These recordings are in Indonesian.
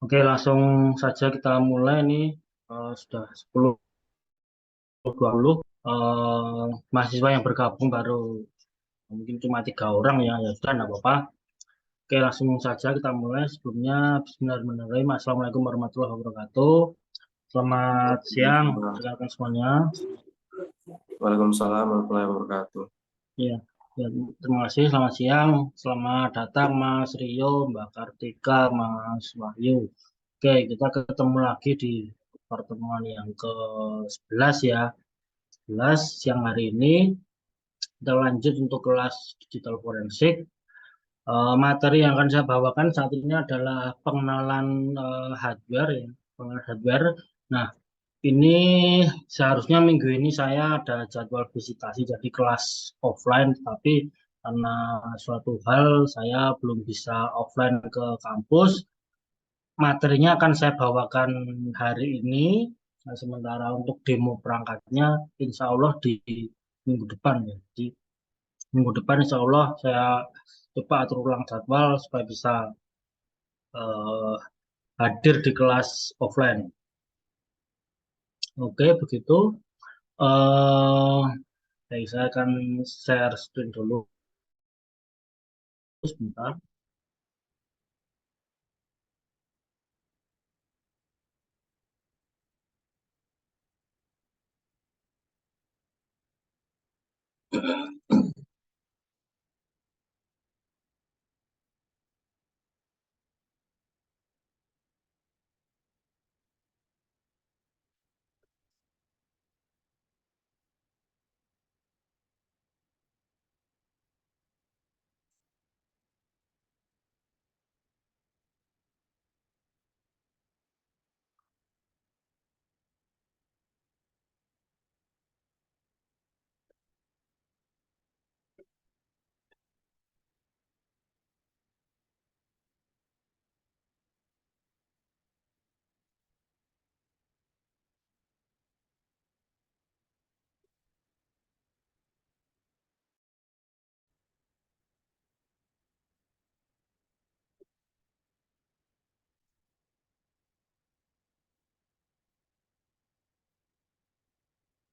Oke, langsung saja kita mulai nih. Sudah 10.20 mahasiswa yang bergabung baru mungkin cuma 3 orang ya, ya sudah enggak apa-apa. Oke, langsung saja kita mulai. Sebelumnya Bismillahirrahmanirrahim. Assalamualaikum warahmatullahi wabarakatuh. Selamat siang, silakan semuanya. Waalaikumsalam warahmatullahi wabarakatuh. Ya, ya, terima kasih. Selamat siang. Selamat datang Mas Rio, Mbak Kartika, Mas Wahyu. Oke, kita ketemu lagi di pertemuan yang ke-11 ya. 11 siang hari ini kita lanjut untuk kelas digital forensik. Materi yang akan saya bawakan saat ini adalah pengenalan hardware ya, pengenalan hardware. Nah, ini seharusnya minggu ini saya ada jadwal visitasi jadi kelas offline, tapi karena suatu hal saya belum bisa offline ke kampus. Materinya akan saya bawakan hari ini. Nah, sementara untuk demo perangkatnya, insya Allah di minggu depan ya. Di minggu depan insya Allah saya coba atur ulang jadwal supaya bisa eh, hadir di kelas offline. Oke, begitu. Eh, Baik, saya akan share screen dulu sebentar.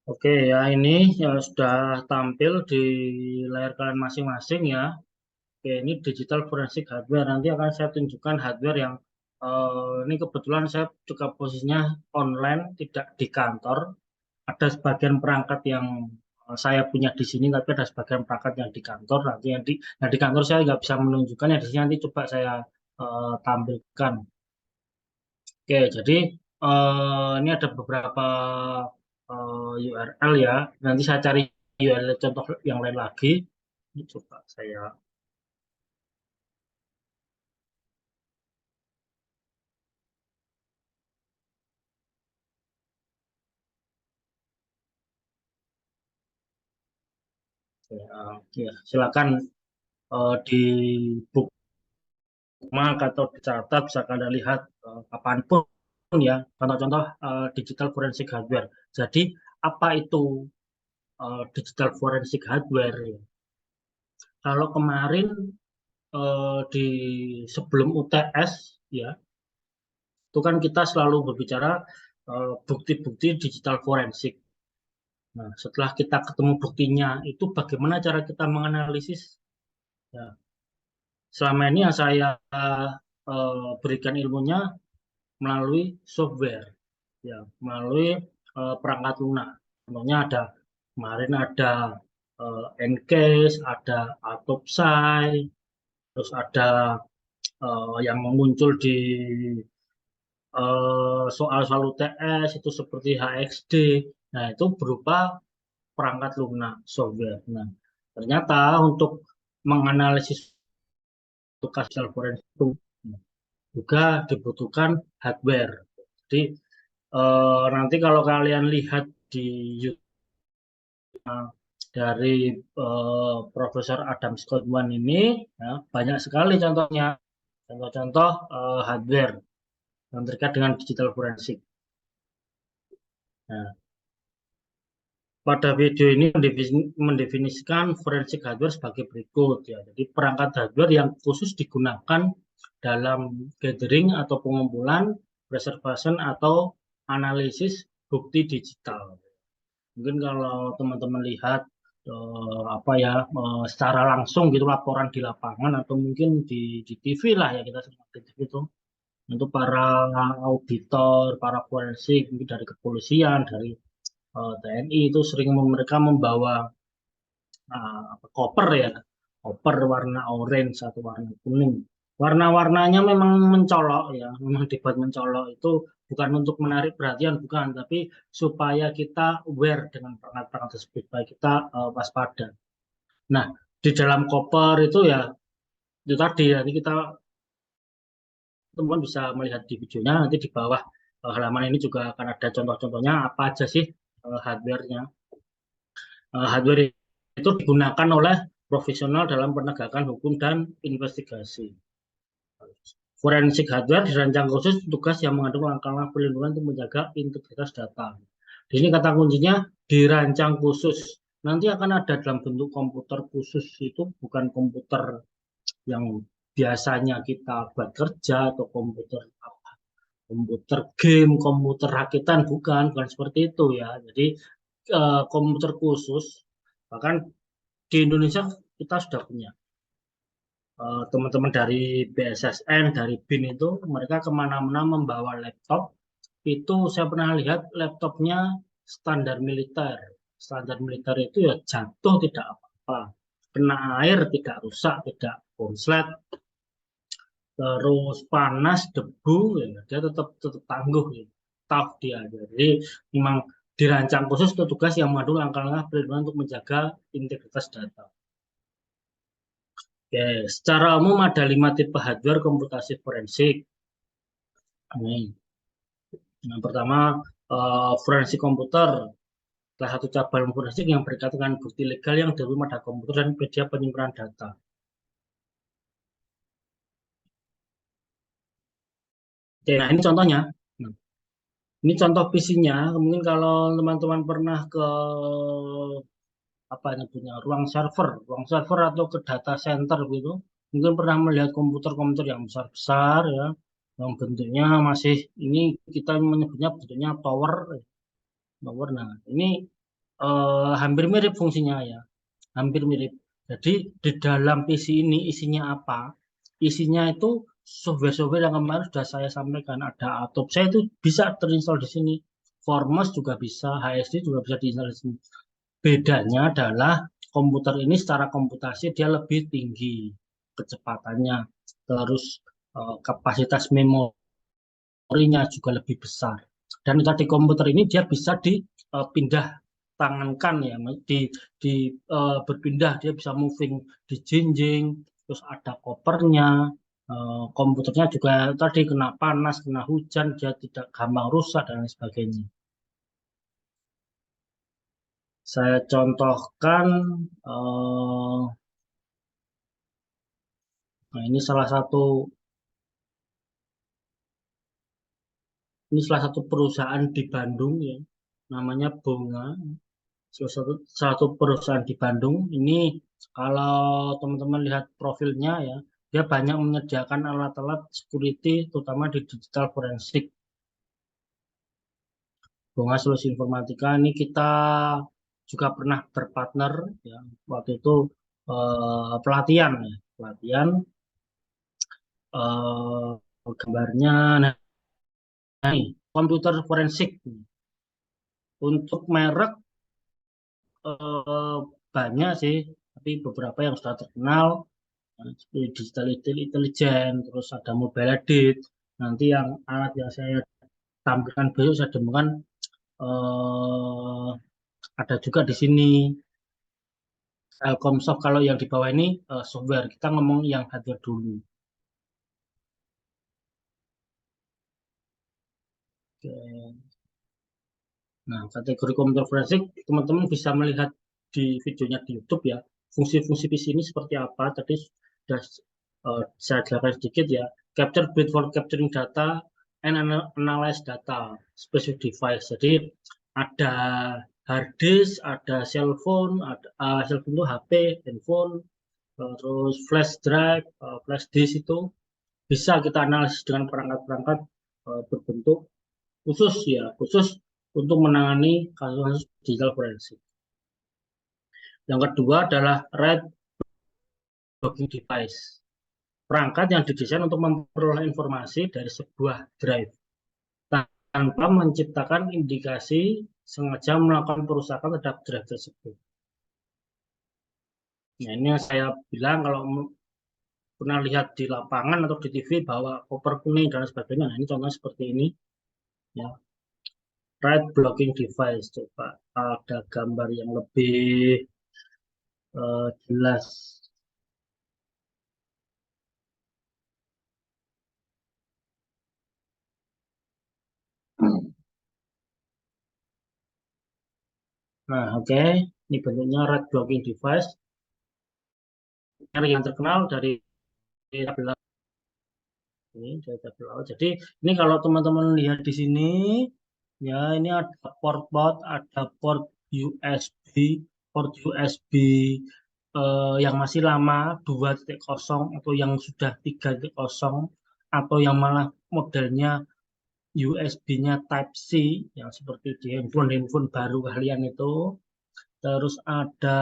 Oke ya, ini yang sudah tampil di layar kalian masing-masing ya. Oke, ini digital forensik hardware. Nanti akan saya tunjukkan hardware yang ini kebetulan saya juga posisinya online, tidak di kantor. Ada sebagian perangkat yang saya punya di sini, tapi ada sebagian perangkat yang di kantor. Nanti yang di kantor saya nggak bisa menunjukkan, ya di sini nanti coba saya tampilkan. Oke, jadi ini ada beberapa URL ya. Nanti saya cari URL contoh yang lain lagi. Ini coba saya. Ya, silakan di bookmark atau dicatat, bisa kalian lihat kapanpun ya, contoh-contoh digital forensik hardware. Jadi apa itu digital forensik hardware ya? Kalau kemarin di sebelum UTS ya, itu kan kita selalu berbicara bukti-bukti digital forensik. Nah, setelah kita ketemu buktinya, itu bagaimana cara kita menganalisis? Ya, selama ini yang saya berikan ilmunya melalui software, ya, melalui perangkat lunak. Contohnya ada kemarin ada Ncase, ada Autopsy, terus ada yang muncul di soal-soal UTS itu seperti HXD. Nah, itu berupa perangkat lunak software. Nah, ternyata untuk menganalisis kasus forensik itu juga dibutuhkan hardware. Jadi nanti kalau kalian lihat di YouTube dari Profesor Adam Scott Wan ini, ya, banyak sekali contohnya, contoh-contoh hardware yang terkait dengan digital forensik. Nah, pada video ini mendefinisikan forensik hardware sebagai berikut ya. Jadi perangkat hardware yang khusus digunakan dalam gathering atau pengumpulan, preservation atau analisis bukti digital. Mungkin kalau teman-teman lihat apa ya secara langsung gitu laporan di lapangan atau mungkin di TV lah ya kita sering di TV itu untuk para auditor, para forensik mungkin dari kepolisian, dari TNI itu sering mereka membawa koper ya, koper warna orange atau warna kuning. Warna-warnanya memang mencolok ya, memang dibuat mencolok itu bukan untuk menarik perhatian bukan, tapi supaya kita aware dengan perangkat-perangkat tersebut, supaya kita waspada. Nah, di dalam koper itu ya itu tadi nanti kita teman bisa melihat di videonya nanti di bawah halaman ini juga akan ada contoh-contohnya apa aja sih hardware-nya. Hardware itu digunakan oleh profesional dalam penegakan hukum dan investigasi. Forensik hardware dirancang khusus tugas yang mengandung langkah-langkah perlindungan untuk menjaga integritas data. Di sini kata kuncinya dirancang khusus. Nanti akan ada dalam bentuk komputer khusus itu bukan komputer yang biasanya kita buat kerja atau komputer apa, komputer game, komputer rakitan bukan seperti itu ya. Jadi komputer khusus bahkan di Indonesia kita sudah punya teman-teman dari BSSN, dari BIN itu mereka kemana-mana membawa laptop. Itu saya pernah lihat laptopnya standar militer. Standar militer itu ya jatuh tidak apa-apa, kena air tidak rusak, tidak konslet, terus panas, debu, ya, dia tetap tetap tangguh, ya. Tough dia. Jadi memang dirancang khusus untuk tugas yang mengandung langkah-langkah perlindungan untuk menjaga integritas data. Oke, secara umum ada 5 tipe hardware komputasi forensik. Ini. Yang pertama, forensik komputer. Salah satu cabang forensik yang berkaitan dengan bukti legal yang diterima pada komputer dan media penyimpanan data. Oke, nah ini contohnya. Nah, ini contoh PC-nya. Mungkin kalau teman-teman pernah ke apa punya ruang server atau ke data center gitu, mungkin pernah melihat komputer-komputer yang besar-besar ya, yang bentuknya masih ini kita menyebutnya bentuknya tower, tower. Nah, ini hampir mirip fungsinya ya, hampir mirip. Jadi di dalam PC ini isinya apa? Isinya itu software-software yang kemarin sudah saya sampaikan. Ada Adobe, saya itu bisa terinstall di sini. Formos juga bisa, HSD juga bisa diinstal di sini. Bedanya adalah komputer ini secara komputasi dia lebih tinggi kecepatannya, terus kapasitas memorinya juga lebih besar. Dan tadi komputer ini dia bisa dipindah tangankan ya, berpindah, dia bisa moving di jinjing, terus ada kopernya, komputernya juga tadi kena panas, kena hujan, dia tidak gampang rusak dan lain sebagainya. Saya contohkan, nah ini salah satu perusahaan di Bandung ya, namanya Bunga. Salah satu perusahaan di Bandung ini kalau teman-teman lihat profilnya ya, dia banyak menyediakan alat-alat security terutama di digital forensik. Bunga Solusi Informatika ini kita juga pernah berpartner ya, waktu itu pelatihan ya, pelatihan gambarnya nah, ini komputer forensik untuk merek banyak sih, tapi beberapa yang sudah terkenal seperti Digital Intelligence, terus ada Mobile Edit. Nanti yang alat yang saya tampilkan besok saya demokan ada juga di sini. Telkomsoft kalau yang di bawah ini software. Kita ngomong yang hardware dulu. Oke. Nah, kategori komputer forensik teman-teman bisa melihat di videonya di YouTube ya. Fungsi-fungsi PC ini seperti apa? Tadi sudah saya jelaskan sedikit ya. Capture bit for capturing data and analyze data specific device. Jadi ada hard disk, ada cellphone, ada cellphone itu HP, handphone, terus flash drive, flash disk itu bisa kita analisis dengan perangkat-perangkat berbentuk khusus ya, khusus untuk menangani kasus-kasus digital forensik. Yang kedua adalah red blocking device, perangkat yang didesain untuk memperoleh informasi dari sebuah drive tanpa menciptakan indikasi sengaja melakukan perusakan terhadap drive tersebut. Nah, ini yang saya bilang kalau pernah lihat di lapangan atau di TV bahwa koper kuning dan sebagainya. Nah, ini contohnya seperti ini ya. Right blocking device, coba ada gambar yang lebih jelas. Nah, oke. Ini bentuknya right blocking device yang terkenal dari tabel ini dari tabel awal. Jadi ini kalau teman-teman lihat di sini ya, ini ada port-port, ada port USB yang masih lama 2.0 atau yang sudah 3.0 atau yang malah modelnya USB-nya Type-C yang seperti di handphone baru kalian itu. Terus ada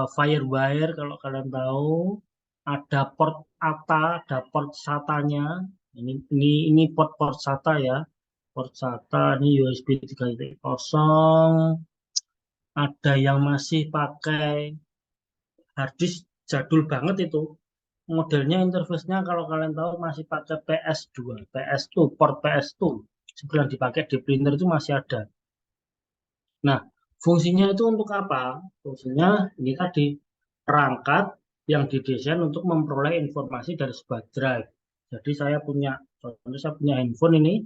Firewire kalau kalian tahu, ada port ATA, ada port SATA-nya. Ini port SATA ya. Port SATA ini USB 3.0. Ada yang masih pakai harddisk jadul banget itu. Modelnya interface-nya kalau kalian tahu masih pakai PS2, port PS2. Seperti yang dipakai di printer itu masih ada. Nah, fungsinya itu untuk apa? Fungsinya ini tadi, perangkat yang didesain untuk memperoleh informasi dari sebuah drive. Jadi saya punya handphone ini,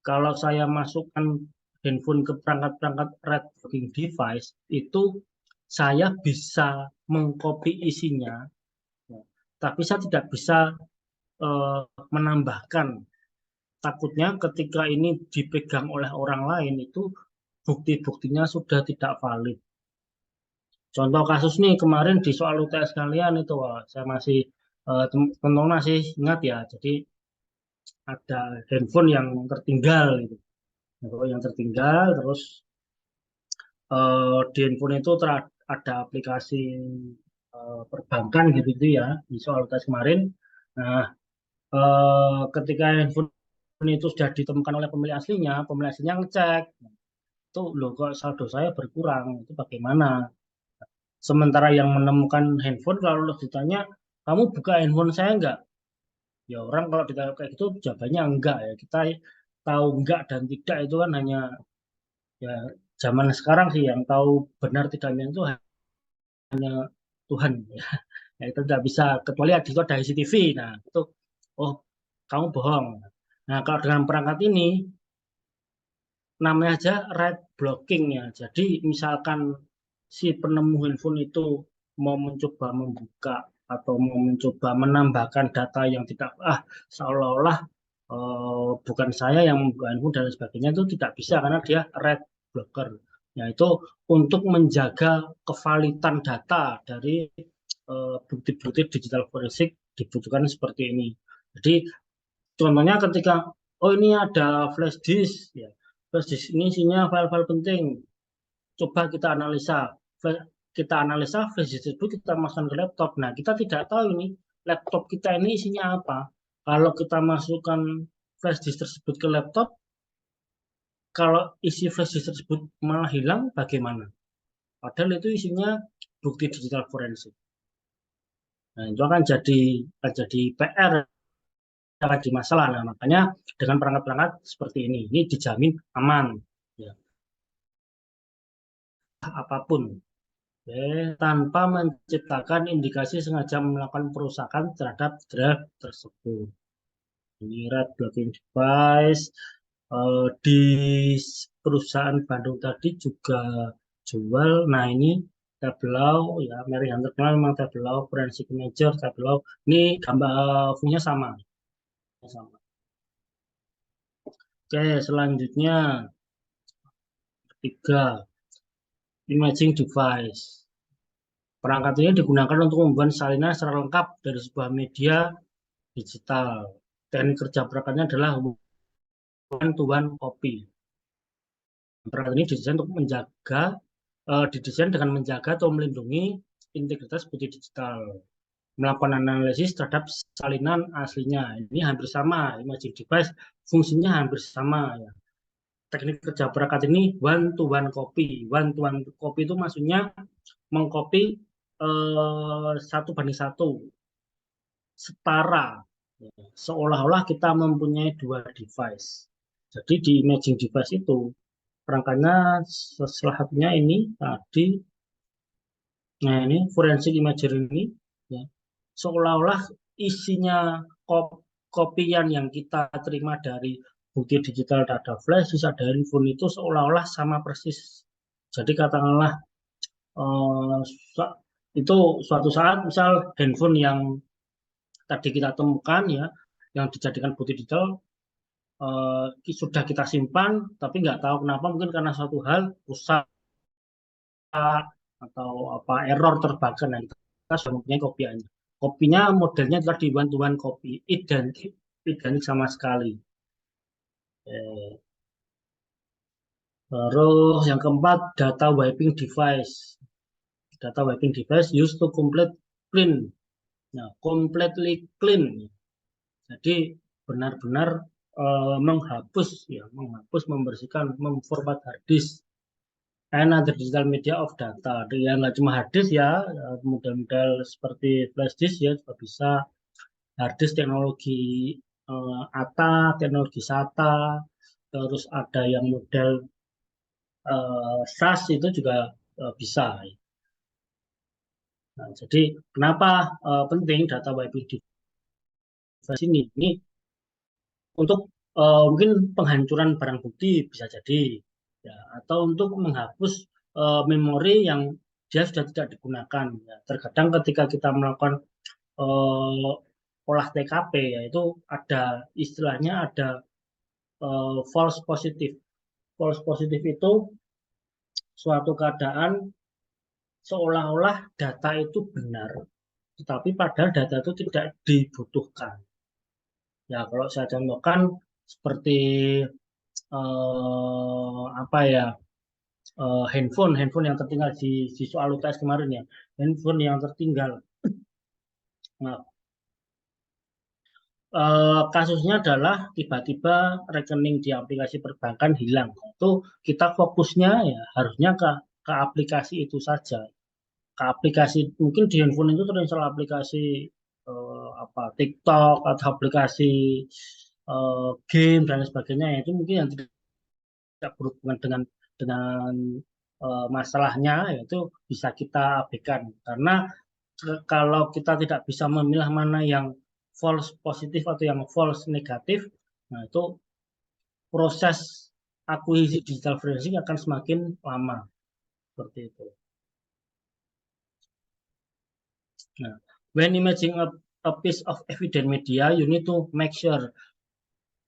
kalau saya masukkan handphone ke perangkat-perangkat red blocking device, itu saya bisa mengcopy isinya, ya, tapi saya tidak bisa menambahkan. Takutnya ketika ini dipegang oleh orang lain, itu bukti-buktinya sudah tidak valid. Contoh kasus nih kemarin di soal UTS kalian itu, wah, saya masih teman-teman masih ingat ya. Jadi ada handphone yang tertinggal gitu. Handphone yang tertinggal terus di handphone itu ada aplikasi perbankan gitu ya di soal UTS kemarin. Nah, ketika handphone itu sudah ditemukan oleh pemilik aslinya ngecek, itu loh kok saldo saya berkurang, itu bagaimana? Sementara yang menemukan handphone kalau ditanya, kamu buka handphone saya enggak? Ya orang kalau ditanya kayak gitu jawabannya enggak ya. Kita tahu enggak dan tidak itu kan hanya ya zaman sekarang sih yang tahu benar tidaknya itu hanya Tuhan ya. Ya itu tidak bisa kecuali itu ada CCTV. Nah, itu oh kamu bohong. Nah, kalau dengan perangkat ini namanya aja red blocking ya. Jadi misalkan si penemu handphone itu mau mencoba membuka atau mau mencoba menambahkan data yang tidak seolah-olah bukan saya yang membuka handphone dan sebagainya itu tidak bisa karena dia red blocker. Yaitu untuk menjaga kevalitan data dari bukti-bukti digital forensik dibutuhkan seperti ini. Jadi contohnya ketika oh ini ada flash disk ya. Flash disk ini isinya file-file penting. Coba kita analisa flash disk itu kita masukkan ke laptop. Nah, kita tidak tahu ini laptop kita ini isinya apa. Kalau kita masukkan flash disk tersebut ke laptop, kalau isi flash disk tersebut malah hilang, bagaimana? Padahal itu isinya bukti digital forensik. Nah, itu akan jadi PR, akan jadi masalah. Nah, makanya dengan perangkat-perangkat seperti ini dijamin aman. Ya, apapun. Oke, tanpa menciptakan indikasi sengaja melakukan perusakan terhadap drive tersebut. Ini red blocking device. Di perusahaan Bandung tadi juga jual. Nah ini Tableau ya, merek yang terkenal memang Tableau, Forensic Imager, Tableau. Ini gambar fungsinya sama. Sama. Oke, selanjutnya ketiga, imaging device. Perangkat ini digunakan untuk membuat salinan secara lengkap dari sebuah media digital. Teknik kerja perangkatnya adalah one-to-one copy. Perangkat ini didesain dengan menjaga atau melindungi integritas bukti digital, melakukan analisis terhadap salinan aslinya. Ini hampir sama, imaging device fungsinya hampir sama ya. Teknik kerja perangkat ini one to one copy. One to one copy itu maksudnya mengcopy satu banding satu, setara, ya. Seolah-olah kita mempunyai dua device. Jadi di imaging device itu perangkatnya salah satunya ini tadi. Nah, ini forensik imager ini ya, seolah-olah isinya kopian yang kita terima dari bukti digital data flash, bisa dari handphone itu seolah-olah sama persis. Jadi katakanlah eh, itu suatu saat misal handphone yang tadi kita temukan ya, yang dijadikan bukti digital sudah kita simpan, tapi nggak tahu kenapa, mungkin karena suatu hal rusak atau apa error terbakar, dan kita sudah mempunyai kopiannya. Kopinya modelnya adalah di one to one copy, identik identik sama sekali. Eh, Terus yang keempat, data wiping device. Data wiping device used to complete clean. Nah, completely clean. Jadi benar-benar menghapus ya, menghapus, membersihkan, memformat hard disk and other digital media of data. Ya nggak cuma hard disk ya, model-model seperti flash disk ya juga bisa, hard disk teknologi ATA, teknologi SATA, terus ada yang model SAS itu juga bisa. Nah, jadi kenapa penting data wiping device ini? Ini untuk mungkin penghancuran barang bukti bisa jadi, ya, atau untuk menghapus memori yang dia sudah tidak digunakan. Ya. Terkadang ketika kita melakukan olah TKP, yaitu ada istilahnya ada false positif. False positif itu suatu keadaan seolah-olah data itu benar, tetapi padahal data itu tidak dibutuhkan. Ya, kalau saya contohkan seperti apa ya, handphone yang tertinggal di soal UTS kemarin ya, handphone yang tertinggal. Nah, kasusnya adalah tiba-tiba rekening di aplikasi perbankan hilang. Itu kita fokusnya ya harusnya ke aplikasi itu saja. Ke aplikasi, mungkin di handphone itu terinstall aplikasi apa TikTok atau aplikasi game dan sebagainya, itu mungkin yang tidak berhubungan dengan masalahnya, yaitu bisa kita abaikan, karena kalau kita tidak bisa memilah mana yang false positif atau yang false negatif, nah itu proses akuisisi digital forensik akan semakin lama, seperti itu. Nah, when imaging a piece of evidence media, you need to make sure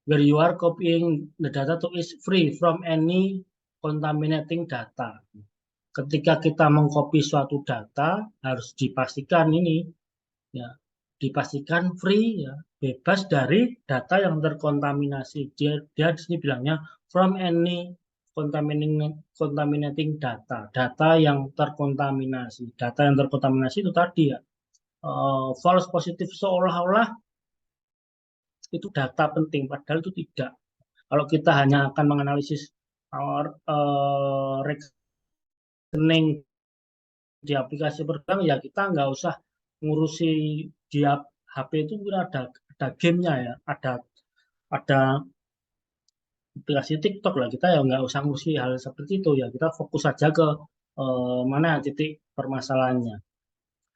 where you are copying the data to is free from any contaminating data. Ketika kita mengcopy suatu data, harus dipastikan ini ya, dipastikan free ya, bebas dari data yang terkontaminasi. Dia di sini bilangnya from any contaminating data, data yang terkontaminasi. Data yang terkontaminasi itu tadi ya, false positif, seolah-olah itu data penting, padahal itu tidak. Kalau kita hanya akan menganalisis rekening di aplikasi perbankan, ya kita nggak usah ngurusi di HP itu, mungkin ada gamenya ya, ada aplikasi TikTok lah, kita ya nggak usah ngurusi hal seperti itu ya, kita fokus saja ke mana titik permasalahannya.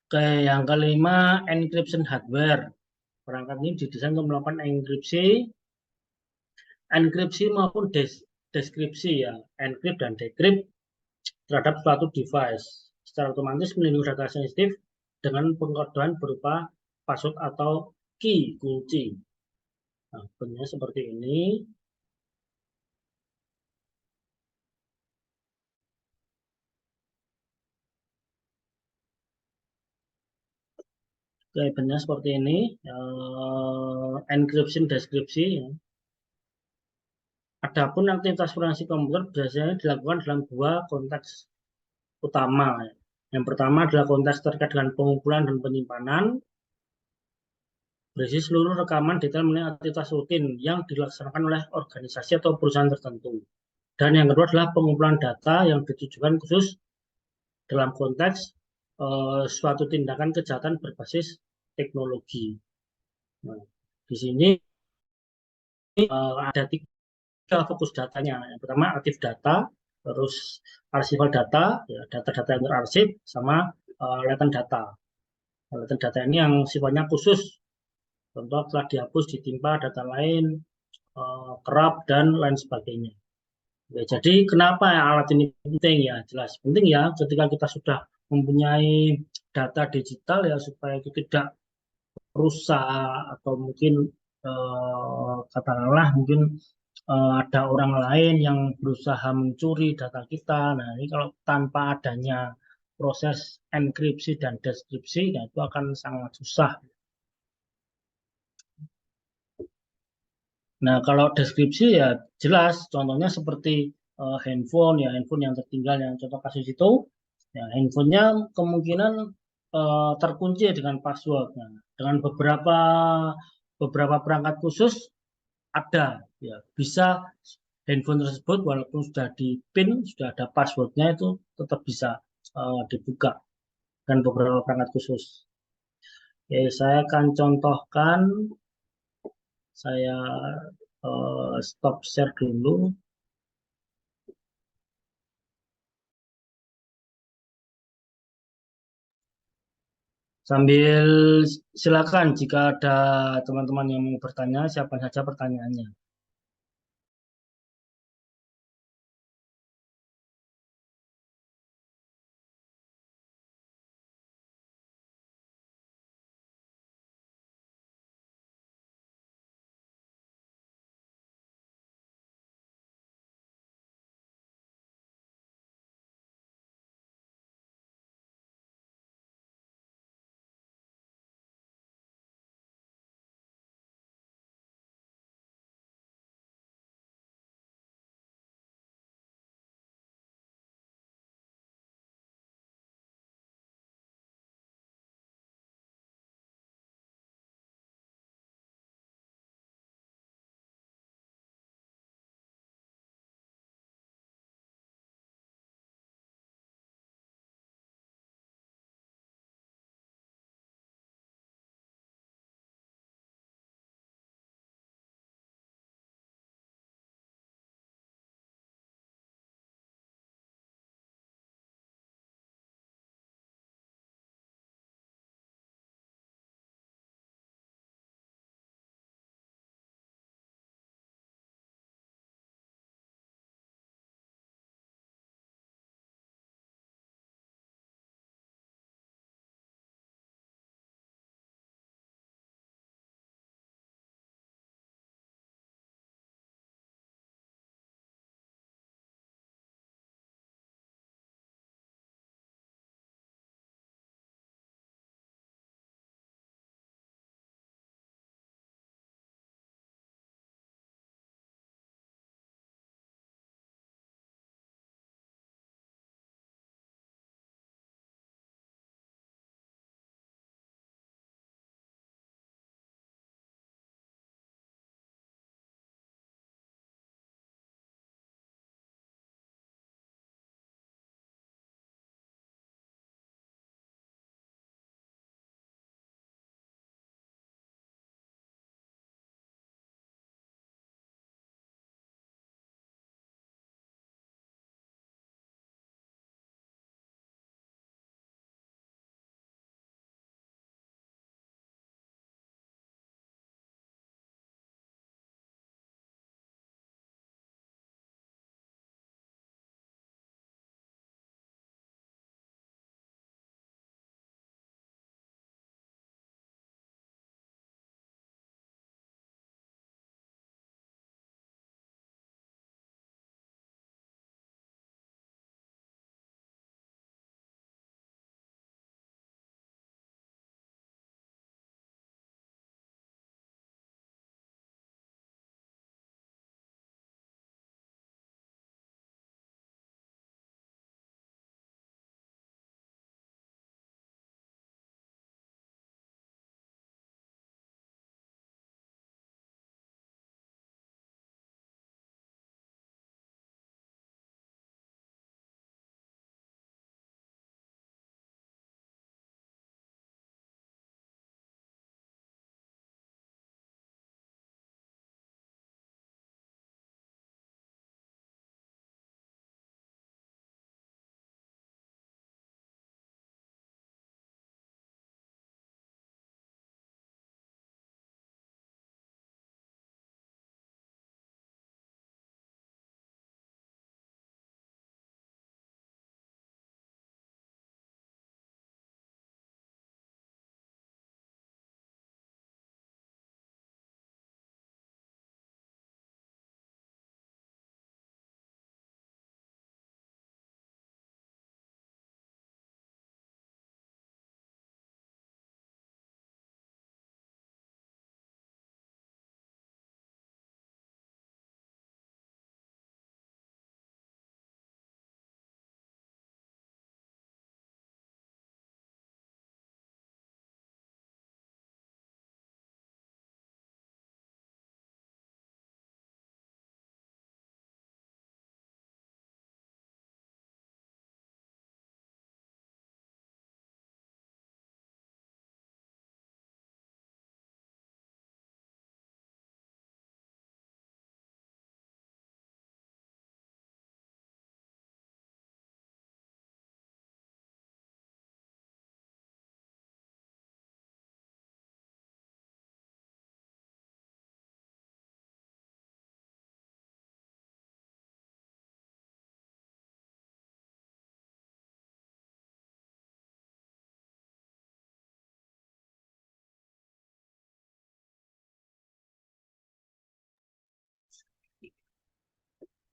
Oke, yang kelima, encryption hardware. Perangkat ini didesain untuk melakukan enkripsi maupun deskripsi ya, encrypt dan decrypt terhadap suatu device. Secara otomatis melindungi data sensitif dengan pengkodean berupa password atau key kunci. Nah, bentuknya seperti ini. Oke, bentuknya seperti ini. Encryption deskripsi. Ya. Adapun aktivitas forensik komputer biasanya dilakukan dalam dua konteks utama. Ya. Yang pertama adalah konteks terkait dengan pengumpulan dan penyimpanan, berisi seluruh rekaman detail mengenai aktivitas rutin yang dilaksanakan oleh organisasi atau perusahaan tertentu. Dan yang kedua adalah pengumpulan data yang ditujukan khusus dalam konteks suatu tindakan kejahatan berbasis teknologi. Nah, di sini ada tiga fokus datanya. Yang pertama aktif data, terus archival data, ya, data-data yang terarsip, sama latent data. Latent data ini yang sifatnya khusus, contoh telah dihapus, ditimpa data lain, kerap, dan lain sebagainya. Ya, jadi kenapa alat ini penting ya? Jelas penting ya ketika kita sudah mempunyai data digital ya supaya itu tidak rusak atau mungkin katakanlah mungkin ada orang lain yang berusaha mencuri data kita. Nah, ini kalau tanpa adanya proses enkripsi dan deskripsi, nah itu akan sangat susah. Nah, kalau deskripsi ya jelas, contohnya seperti handphone, ya handphone yang tertinggal, yang contoh kasus itu, ya handphonenya kemungkinan terkunci dengan password. Nah, dengan beberapa perangkat khusus ada, ya bisa handphone tersebut walaupun sudah di PIN, sudah ada passwordnya itu tetap bisa dibuka dan beberapa perangkat khusus. Oke, saya akan contohkan, saya stop share dulu. Sambil silakan jika ada teman-teman yang mau bertanya, siapa saja pertanyaannya.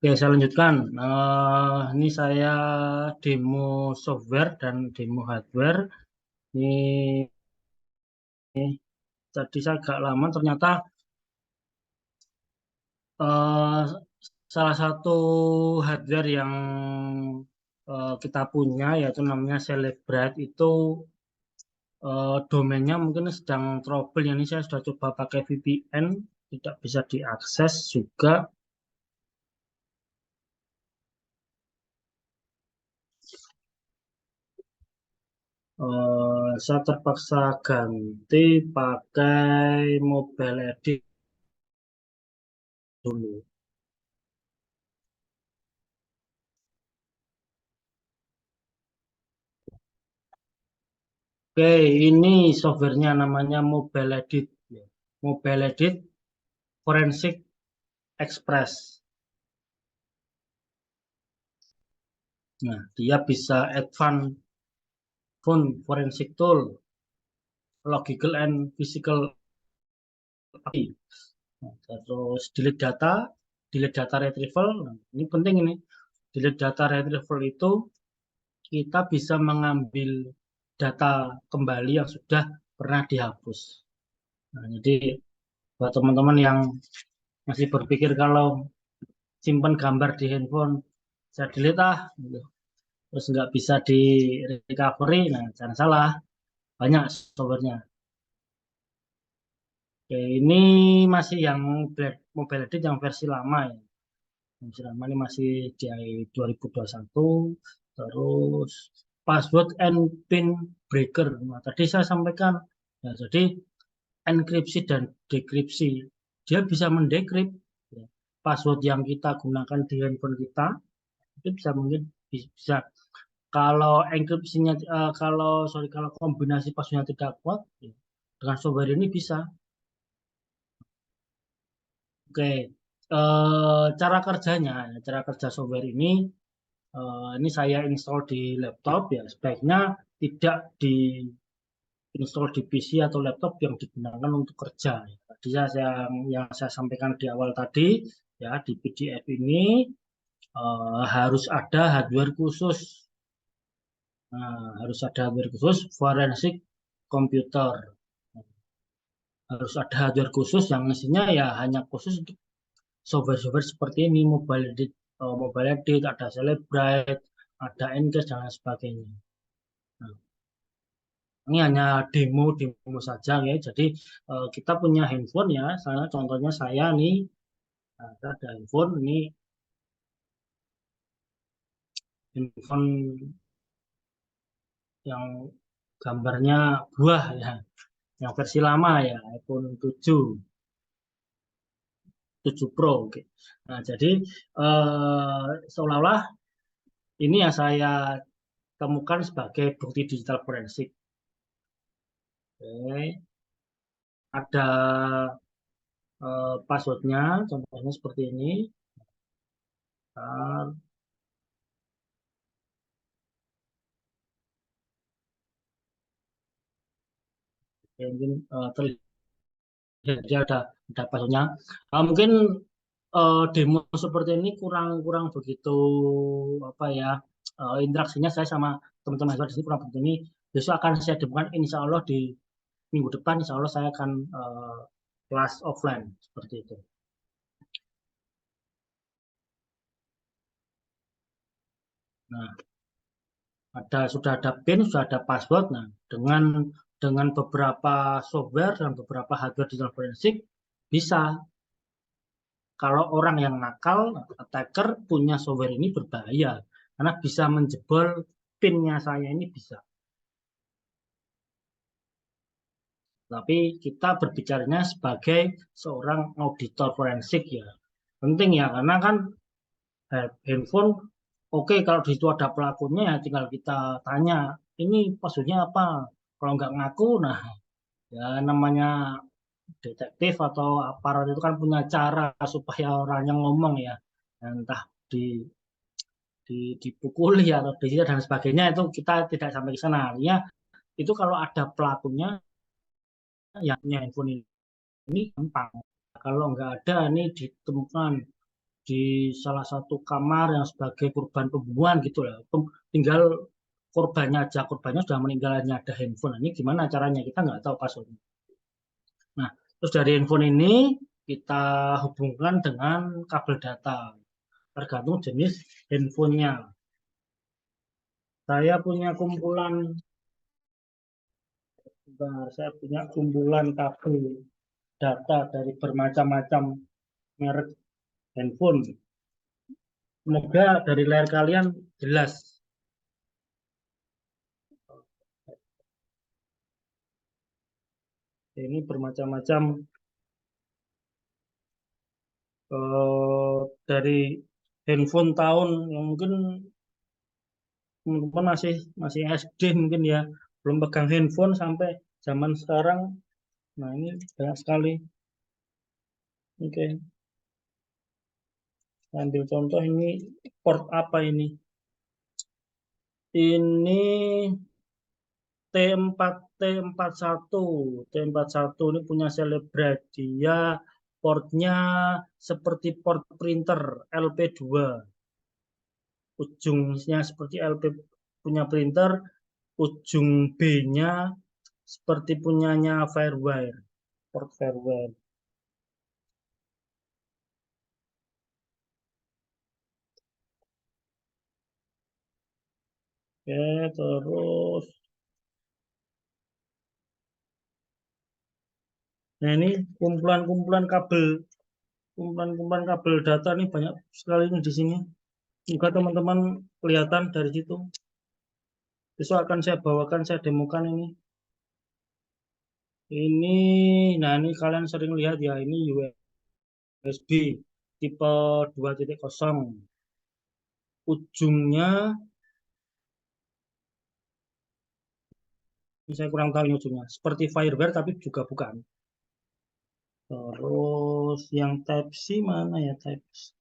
Oke, saya lanjutkan. Ini saya demo software dan demo hardware. Ini, ini tadi saya agak lama, ternyata eh, salah satu hardware yang kita punya yaitu namanya Celebrite itu domainnya mungkin sedang trouble. Yang ini saya sudah coba pakai VPN, tidak bisa diakses juga. Saya terpaksa ganti pakai Mobile Edit dulu. Oke, ini softwarenya namanya Mobile Edit. Mobile Edit Forensic Express. Nah, dia bisa advance phone forensic tool, logical and physical API. Nah, terus delete data retrieval. Nah, ini penting ini. Delete data retrieval itu kita bisa mengambil data kembali yang sudah pernah dihapus. Nah, jadi buat teman-teman yang masih berpikir kalau simpan gambar di handphone, saya delete gitu. Terus nggak bisa di recovery, nah jangan salah, banyak softwarenya. Oke, ini masih yang Mobile Edit yang versi lama ya. Versi lama ini masih di 2021. Terus password and pin breaker. Nah, tadi saya sampaikan, ya, jadi enkripsi dan dekripsi. Dia bisa mendekrip ya, password yang kita gunakan di handphone kita, itu bisa mungkin bisa. Kalau enkripsinya, kalau kombinasi passwordnya tidak kuat, ya, dengan software ini bisa. Oke, cara kerja software ini saya install di laptop ya. Sebaiknya tidak diinstal di PC atau laptop yang digunakan untuk kerja. Tadi yang saya sampaikan di awal tadi ya, di PDF ini harus ada hardware khusus. Nah, harus ada hardware khusus forensik komputer. Harus ada hardware khusus yang isinya ya hanya khusus untuk software-software seperti ini, Mobile Edit, ada Celebrite, ada Ncase dan lain sebagainya. Nah, ini hanya demo saja ya. Jadi kita punya handphone ya. Contohnya saya nih, ada handphone ini, handphone yang gambarnya buah ya, yang versi lama ya, iPhone 7 Pro. Oke. Nah, jadi seolah-olah ini yang saya temukan sebagai bukti digital forensik. Oke. Ada passwordnya, contohnya seperti ini. Nah, mungkin terlihat dia ada passwordnya. Mungkin demo seperti ini kurang kurang begitu apa ya, interaksinya saya sama teman-teman mahasiswa di sini kurang begitu. Ini besok akan saya demokan, insya Allah di minggu depan insya Allah saya akan kelas offline seperti itu. Nah, sudah ada PIN, sudah ada password. Nah, dengan beberapa software dan beberapa hardware digital forensik bisa. Kalau orang yang nakal, attacker punya software ini berbahaya karena bisa menjebol PIN-nya saya ini bisa. Tapi kita berbicaranya sebagai seorang auditor forensik ya. Penting ya, karena kan handphone, oke, kalau di situ ada pelakunya ya tinggal kita tanya, ini passwordnya apa? Kalau nggak ngaku, nah ya namanya detektif atau aparat itu kan punya cara supaya orangnya ngomong ya. Entah di, dipukuli atau disita dan sebagainya, itu kita tidak sampai ke sana. Artinya itu kalau ada pelakunya yang punya handphone ini gampang. Kalau nggak ada, ini ditemukan di salah satu kamar yang sebagai korban pembunuhan gitu lah. Tinggal korbannya aja, korbannya sudah meninggal hanya ada handphone. Nah, ini gimana caranya? Kita nggak tahu passwordnya. Nah, terus dari handphone ini kita hubungkan dengan kabel data, tergantung jenis handphonenya. Saya punya kumpulan, saya punya kumpulan kabel data dari bermacam-macam merek handphone. Semoga dari layar kalian jelas. Ini bermacam-macam dari handphone tahun yang mungkin teman-teman masih SD mungkin ya, belum pegang handphone sampai zaman sekarang. Nah, ini banyak sekali. Oke, ambil contoh ini port apa ini? Ini T41. T41 ini punya Celebrite. Dia portnya seperti port printer LP2. Ujungnya seperti LP punya printer, ujung B-nya seperti punyanya Firewire, port Firewire. Oke, terus nah ini kumpulan-kumpulan kabel data nih banyak sekali nih di sini. Juga teman-teman kelihatan dari situ. Besok akan saya bawakan, saya demokan ini. Ini, nah ini kalian sering lihat ya, ini USB tipe 2.0. Ujungnya, ini saya kurang tahu ini ujungnya. Seperti Firewire tapi juga bukan. Terus yang Type-C mana ya Type-C?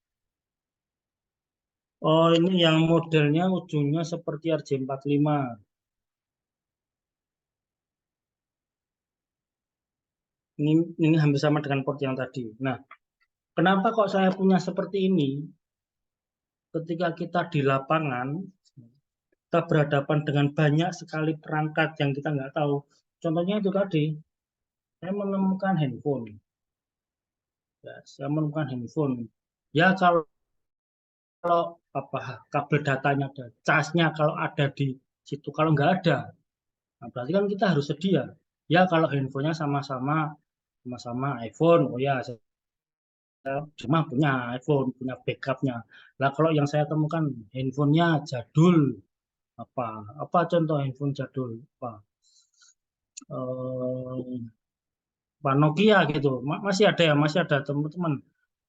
Oh ini yang modelnya ujungnya seperti RJ45. Ini, ini hampir sama dengan port yang tadi. Nah, kenapa kok saya punya seperti ini? Ketika kita di lapangan, kita berhadapan dengan banyak sekali perangkat yang kita nggak tahu. Contohnya itu tadi, saya menemukan handphone. Ya, saya menemukan handphone. Ya kalau apa kabel datanya ada, casnya kalau ada di situ, kalau nggak ada, nah berarti kan kita harus sedia. Ya kalau handphonenya sama-sama iPhone, oh ya saya cuma punya iPhone, punya backupnya. Lah kalau yang saya temukan handphonenya jadul, apa apa contoh handphone jadul, apa Nokia gitu. Masih ada ya, masih ada teman-teman.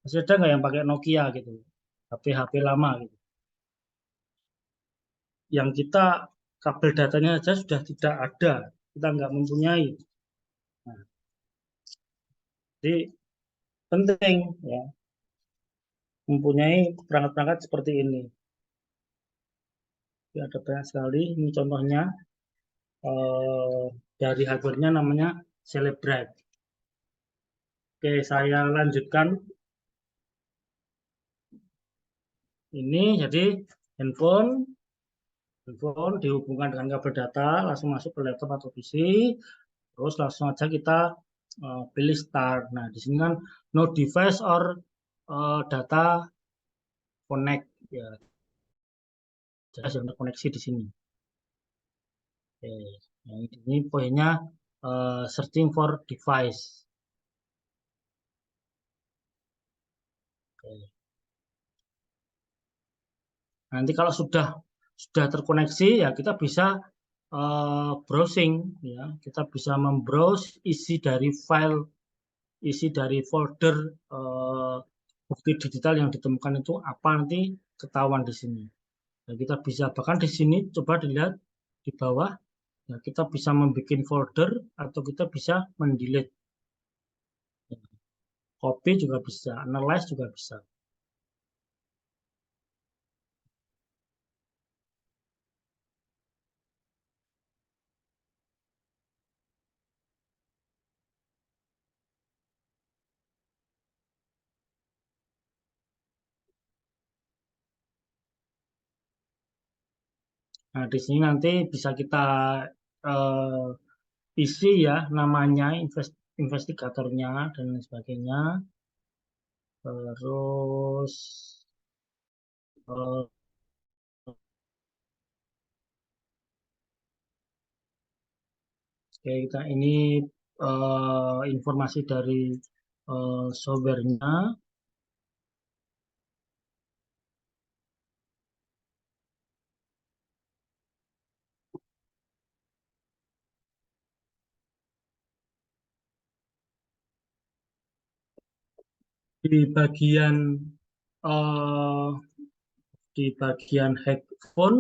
Masih ada nggak yang pakai Nokia gitu? HP-HP lama gitu. Yang kita kabel datanya saja sudah tidak ada, kita nggak mempunyai. Nah, jadi penting ya mempunyai perangkat-perangkat seperti ini. Ya, ada banyak sekali. Ini contohnya eh, dari hardware-nya namanya Celebrite. Oke, saya lanjutkan. Ini jadi handphone handphone dihubungkan dengan kabel data, langsung masuk ke laptop atau PC, terus langsung aja kita pilih start. Nah, di sini kan no device or data connect ya, jelas untuk koneksi di sini. Oke. Nah, ini poinnya searching for device. Oke. Nanti kalau sudah terkoneksi ya kita bisa browsing ya, kita bisa membrowse isi dari folder eh, bukti digital yang ditemukan itu apa nanti ketahuan di sini. Nah, kita bisa bahkan di sini coba dilihat di bawah, ya, kita bisa membuat folder atau kita bisa mendelete. Ya, copy juga bisa, analyze juga bisa. Nah, di sini nanti bisa kita eh, isi ya namanya, investigatornya dan lain sebagainya. Terus eh, kita ini informasi dari softwarenya. Di bagian eh, di bagian headphone,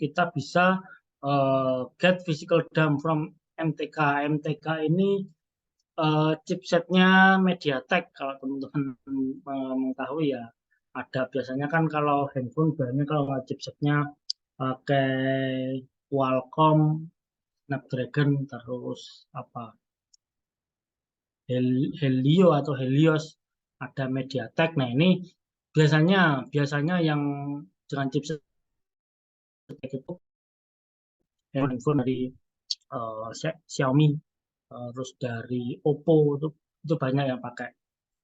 kita bisa get physical dump from MTK. MTK ini chipsetnya MediaTek kalau teman-teman mengetahui ya. Ada biasanya kan kalau handphone banyak kalau chipsetnya pakai Qualcomm, Snapdragon, terus apa Helio atau Helios, ada MediaTek. Nah ini biasanya biasanya yang dengan chipset itu handphone dari Xiaomi, terus dari Oppo itu banyak yang pakai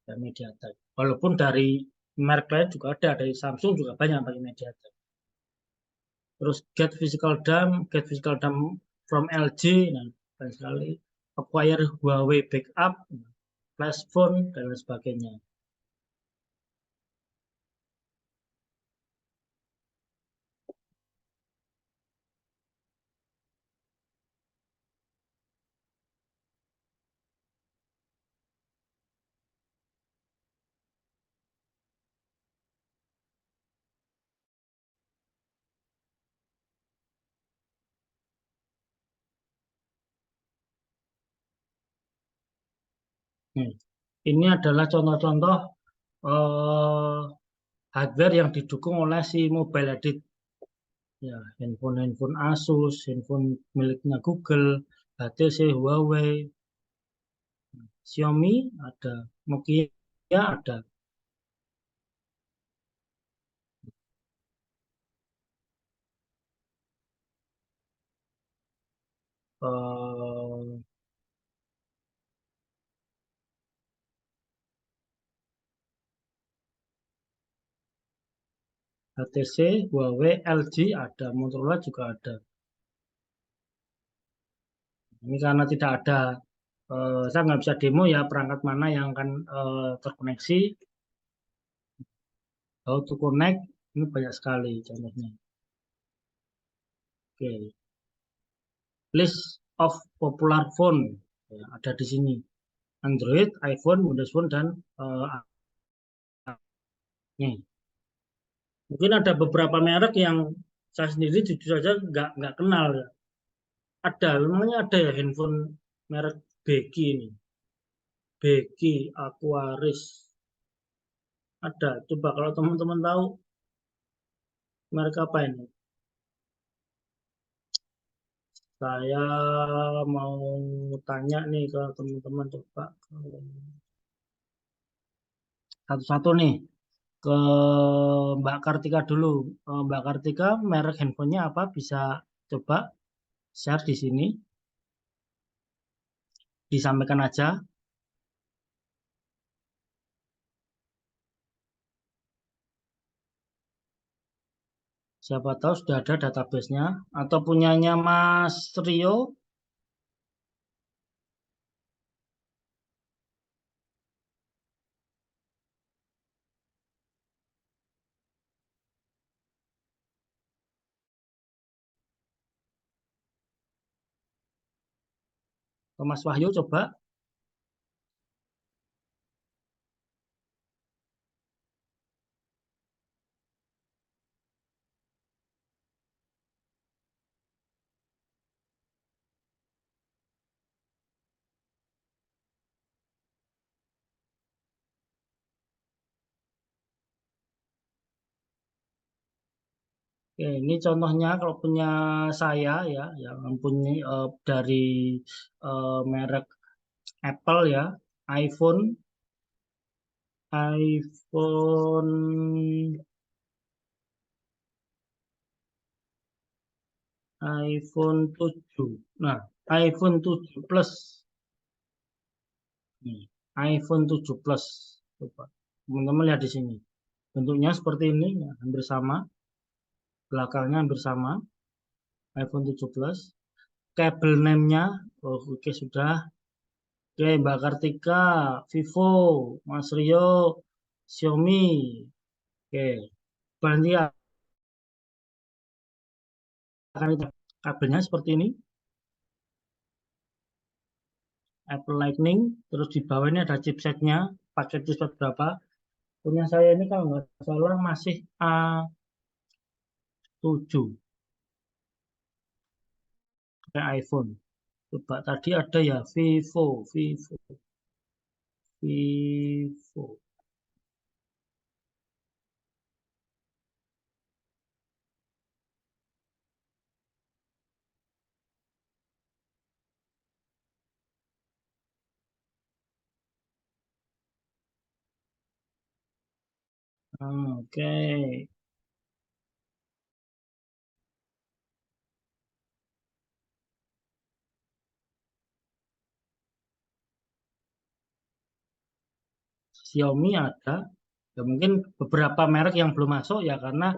dan MediaTek. Walaupun dari merek lain juga ada, dari Samsung juga banyak yang pakai MediaTek. Terus get physical dump from LG, nah, banyak sekali. Acquire Huawei backup, flash phone dan lain sebagainya. Nah, ini adalah contoh-contoh eh, hardware yang didukung oleh si Mobile Edit. Ya, handphone Asus, handphone miliknya Google, HTC, Huawei, Xiaomi ada, Nokia ada. eh, HTC, Huawei, LG ada, Motorola juga ada. Ini karena tidak ada, saya nggak bisa demo ya perangkat mana yang akan terkoneksi. How to connect, ini banyak sekali contohnya. Oke, list of popular phone ya, ada di sini. Android, iPhone, Windows Phone, dan nih. Mungkin ada beberapa merek yang saya sendiri jujur saja nggak kenal ya. Ada, memangnya ada ya handphone merek Becky ini. Becky, Aquaris. Ada. Coba kalau teman-teman tahu merek apa ini. Saya mau tanya nih ke teman-teman, coba satu-satu nih ke Mbak Kartika dulu. Mbak Kartika, merek handphonenya apa? Bisa coba share di sini, disampaikan aja. Siapa tahu sudah ada database-nya atau punyanya Mas Rio atau Mas Wahyu coba. Oke, ini contohnya kalau punya saya ya, yang mempunyai dari merek Apple ya, iPhone, iPhone iPhone 7. Nah, iPhone 7 Plus. Nih, iPhone 7 Plus. Coba. Teman-teman lihat di sini. Bentuknya seperti ini, ya, hampir sama. Belakangnya hampir sama. iPhone 7 Plus. Kabel name-nya, oh, oke sudah. Oke, Mbak Kartika, Vivo, Mas Rio, Xiaomi. Oke, berarti akan kita kabelnya seperti ini. Apple Lightning, terus di bawah ini ada chipsetnya, paket chipset berapa. Punya saya ini kalau nggak salah masih A7 kayak iPhone. Coba tadi ada ya Vivo. Oke, Xiaomi ada. Ya mungkin beberapa merek yang belum masuk ya karena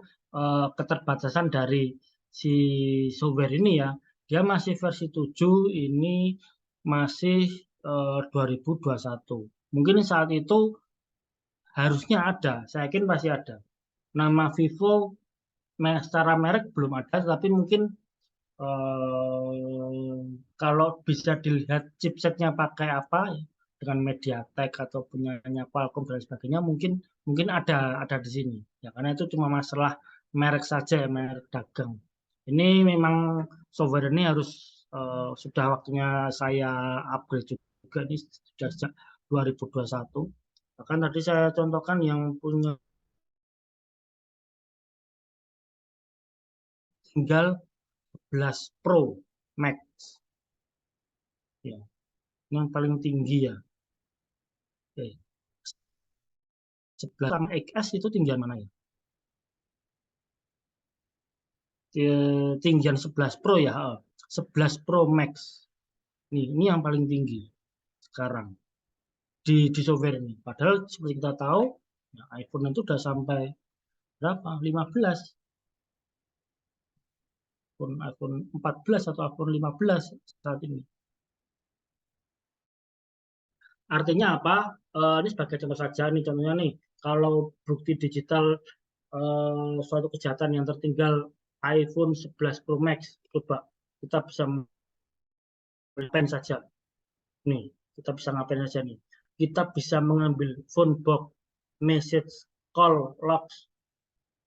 keterbatasan dari si software ini ya. Dia masih versi 7, ini masih 2021. Mungkin saat itu harusnya ada, saya yakin pasti ada. Nama Vivo secara merek belum ada, tapi mungkin eh, kalau bisa dilihat chipsetnya pakai apa ya, dengan MediaTek atau punyanya Qualcomm dan sebagainya, mungkin mungkin ada di sini. Ya karena itu cuma masalah merek saja, ya, merek dagang. Ini memang software ini harus sudah waktunya saya upgrade juga, ini sudah sejak 2021. Bahkan tadi saya contohkan yang punya tinggal 11 Pro Max, ya, ini yang paling tinggi ya. Oke. 11 sama XS itu tinggian mana ya? Tinggian 11 Pro ya. 11 Pro Max. Ini yang paling tinggi sekarang di software ini. Padahal seperti kita tahu, ya, iPhone itu udah sampai berapa? 15. iPhone 14 atau iPhone 15 saat ini. Artinya apa? Ini sebagai contoh saja nih, contohnya nih, kalau bukti digital suatu kejahatan yang tertinggal iPhone 11 Pro Max, coba kita bisa ngapain saja. Nih, kita bisa ngapain saja nih. Kita bisa mengambil phone box, message, call, logs.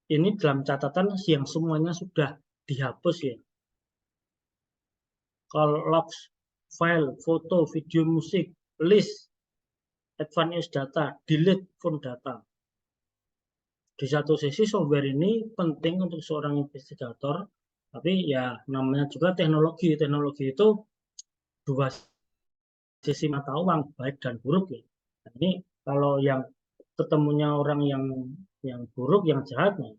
Ini dalam catatan yang semuanya sudah dihapus ya. Call, logs, file, foto, video, musik, list, advanced data, delete phone data. Di satu sisi software ini penting untuk seorang investigator, tapi ya namanya juga teknologi. Teknologi itu dua sisi mata uang, baik dan buruk ya. Nah, ini kalau yang ketemunya orang yang buruk, yang jahat, nah,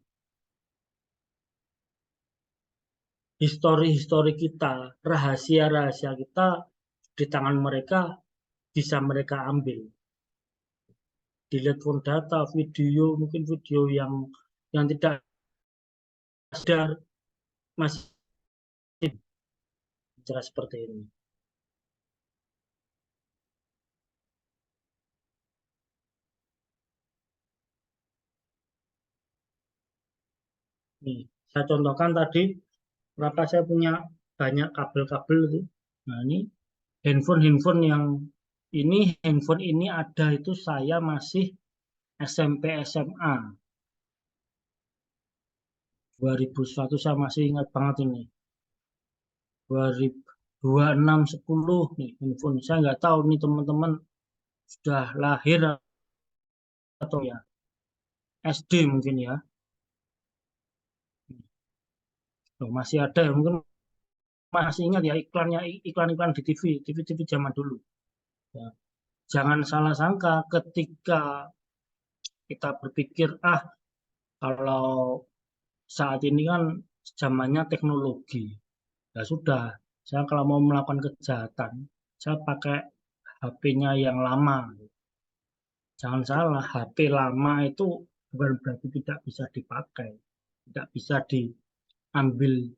histori-histori kita, rahasia-rahasia kita di tangan mereka bisa mereka ambil. Delete phone data, video, mungkin video yang tidak sadar masih jelas seperti ini. Nih, saya contohkan tadi berapa saya punya banyak kabel-kabel itu. Nah, ini handphone ini ada itu saya masih SMP SMA 2001, saya masih ingat banget ini. 2026 10 nih handphone. Saya nggak tahu nih teman-teman sudah lahir atau ya SD mungkin ya. Loh, masih ada ya mungkin masih ingat ya iklannya, iklan-iklan di TV zaman dulu. Ya. Jangan salah sangka ketika kita berpikir kalau saat ini kan zamannya teknologi. Ya sudah, saya kalau mau melakukan kejahatan, saya pakai HP-nya yang lama. Jangan salah, HP lama itu bukan berarti tidak bisa dipakai, tidak bisa diambil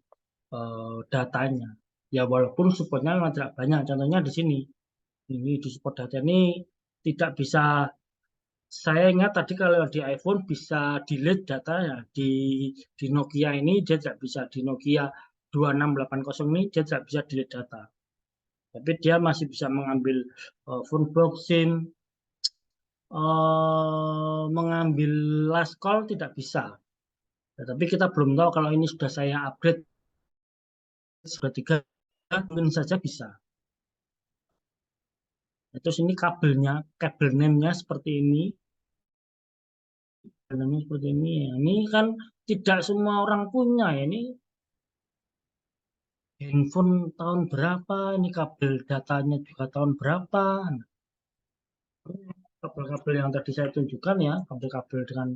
datanya. Ya walaupun supportnya memang tidak banyak. Contohnya di sini, ini di support data ini tidak bisa. Saya ingat tadi kalau di iPhone bisa delete datanya. Di Nokia ini dia tidak bisa. Di Nokia 2680 ini dia tidak bisa delete data. Tapi dia masih bisa mengambil phone box, SIM, mengambil last call tidak bisa. Ya, tapi kita belum tahu kalau ini sudah saya upgrade sudah tiga, mungkin saja bisa. Terus ini kabelnya, kabel name-nya seperti ini, kabel name seperti ini. Ya. Ini kan tidak semua orang punya ya. Ini handphone tahun berapa, ini kabel datanya juga tahun berapa. Nah, kabel-kabel yang tadi saya tunjukkan ya, kabel-kabel dengan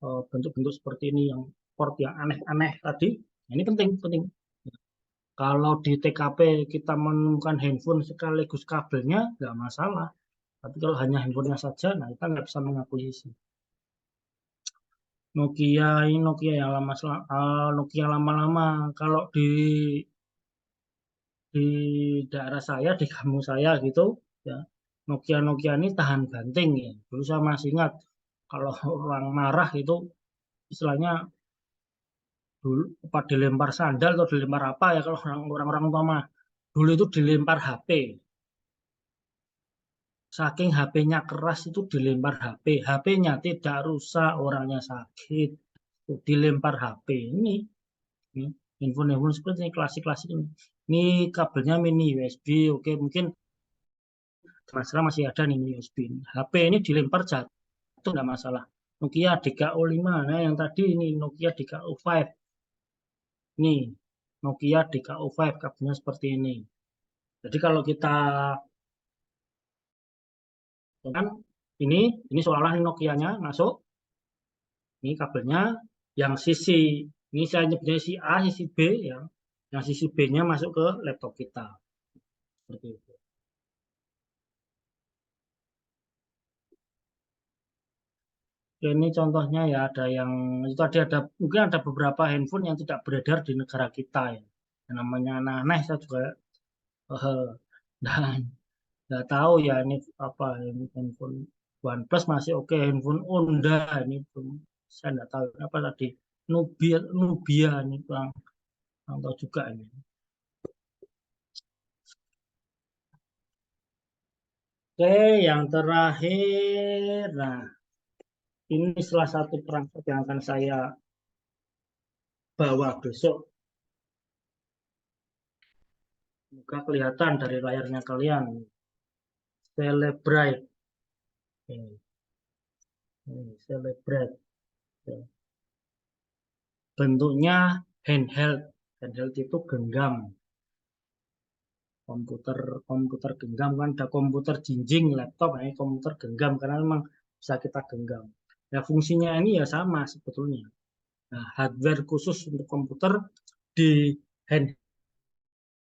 bentuk-bentuk seperti ini, yang port yang aneh-aneh tadi, ini penting, penting. Kalau di TKP kita menemukan handphone sekaligus kabelnya, nggak masalah. Tapi kalau hanya handphonenya saja, nah kita nggak bisa mengakuisisi. Nokia ini Nokia yang lama, Nokia lama-lama. Kalau di daerah saya, di kampung saya gitu, ya Nokia Nokia ini tahan banting ya. Dulu saya masih ingat kalau orang marah itu istilahnya dulu apa dilempar sandal atau dilempar apa ya kalau orang-orang tua dulu itu dilempar HP. Saking HP-nya keras itu dilempar HP. HP-nya tidak rusak, orangnya sakit. Dilempar HP. Ini handphone-handphone seperti ini, klasik-klasik ini. Ini kabelnya mini USB. Oke, mungkin sekarang masih ada nih mini USB. HP ini dilempar jatuh, nggak masalah. Nokia DKO5. Nah, yang tadi ini Nokia DKO5. Ini Nokia DKO5 kabelnya seperti ini. Jadi kalau kita kan ini seolah-olah Nokia-nya masuk. Ini kabelnya yang sisi ini saya nyebutnya sisi A, sisi B ya. Yang sisi B-nya masuk ke laptop kita. Seperti itu. Ya, ini contohnya ya ada yang itu tadi ada mungkin ada beberapa handphone yang tidak beredar di negara kita ya. Yang namanya aneh-aneh saya juga eh, dan nggak tahu ya ini apa ini handphone OnePlus masih oke, handphone Honda ini belum saya nggak tahu apa tadi Nubia Nubia ini kurang tahu juga ini. Oke, yang terakhir, nah ini salah satu perangkat yang akan saya bawa besok. Semoga kelihatan dari layarnya kalian. Celebrate. Ini Celebrate. Bentuknya handheld. Handheld itu genggam. Komputer komputer genggam kan ada komputer jinjing laptop ini komputer genggam karena memang bisa kita genggam. Ya fungsinya ini ya sama sebetulnya. Nah, hardware khusus untuk komputer di handheld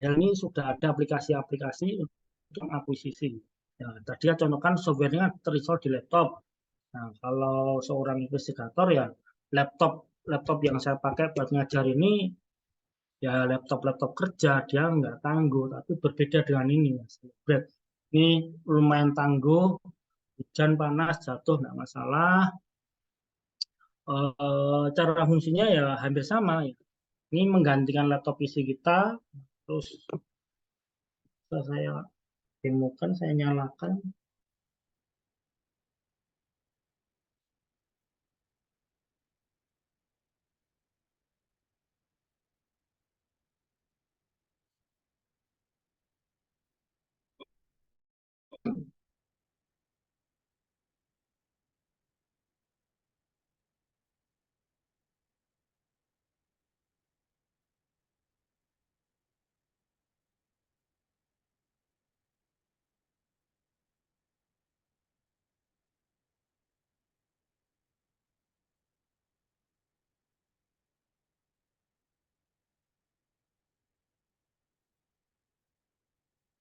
ini sudah ada aplikasi-aplikasi untuk akuisisi. Ya, tadi ya contohkan softwarenya terinstall di laptop. Nah, kalau seorang investigator ya laptop laptop yang saya pakai buat ngajar ini ya laptop-laptop kerja dia nggak tangguh, tapi berbeda dengan ini Mas. Ini lumayan tangguh, hujan panas jatuh nggak masalah. Cara fungsinya ya hampir sama. Ya. Ini menggantikan laptop PC kita, terus saya demokan, saya nyalakan.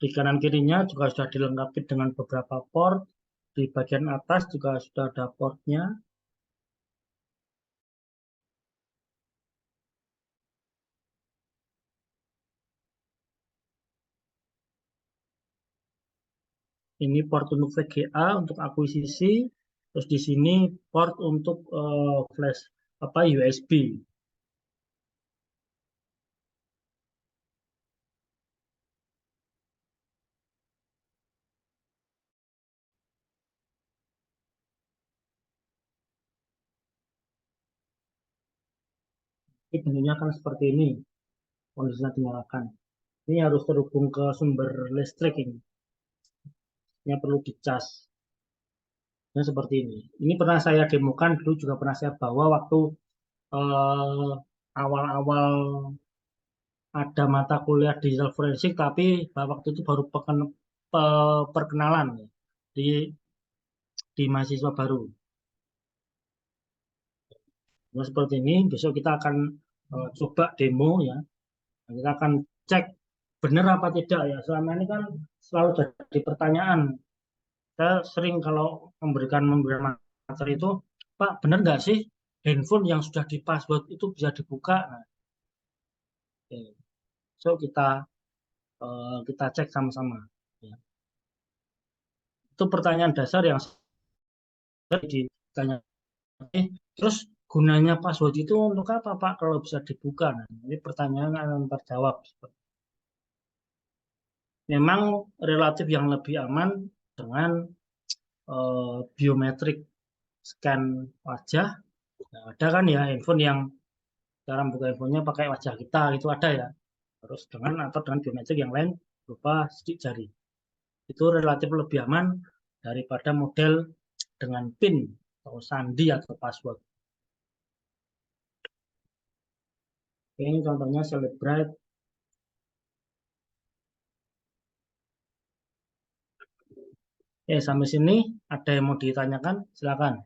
Di kanan kirinya juga sudah dilengkapi dengan beberapa port. Di bagian atas juga sudah ada portnya. Ini port untuk VGA untuk akuisisi. Terus di sini port untuk flash USB. Ini bentuknya kan seperti ini, kondisinya dinyalakan. Ini harus terhubung ke sumber listrik ini. Ini perlu dicas. Nah, seperti ini. Ini pernah saya demokan dulu, juga pernah saya bawa waktu eh, awal-awal ada mata kuliah digital forensik, tapi waktu itu baru perkenalan ya, di mahasiswa baru. Nah, seperti ini, besok kita akan coba demo ya. Nah, kita akan cek benar apa tidak ya. Selama ini kan selalu jadi pertanyaan. Saya sering kalau memberikan materi itu, Pak, benar nggak sih handphone yang sudah di password itu bisa dibuka? Nah, oke. So kita cek sama-sama. Ya. Itu pertanyaan dasar yang sering ditanya. Terus gunanya password itu untuk apa, Pak? Kalau bisa dibuka? Nah, ini pertanyaan akan terjawab. Memang relatif yang lebih aman dengan biometrik scan wajah. Nah, ada kan ya handphone yang cara buka handphonenya pakai wajah kita itu ada ya. Terus atau dengan biometrik yang lain berupa sidik jari. Itu relatif lebih aman daripada model dengan PIN atau sandi atau password. Ini contohnya Celebrite. Sampai sini ada yang mau ditanyakan? Silakan.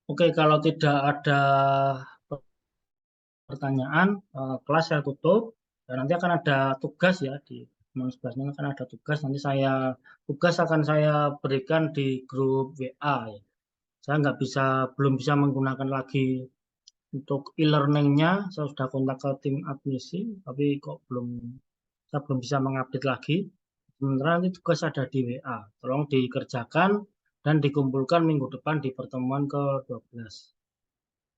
Oke, kalau tidak ada pertanyaan, kelas saya tutup. Dan nanti akan ada tugas ya di sebelah akan ada tugas. Nanti tugas akan saya berikan di grup WA. Ya. Saya belum bisa menggunakan lagi untuk e-learningnya. Saya sudah kontak ke tim admisi, tapi saya belum bisa mengupdate lagi. Sementara nanti tugas ada di WA. Tolong dikerjakan dan dikumpulkan minggu depan di pertemuan ke-12.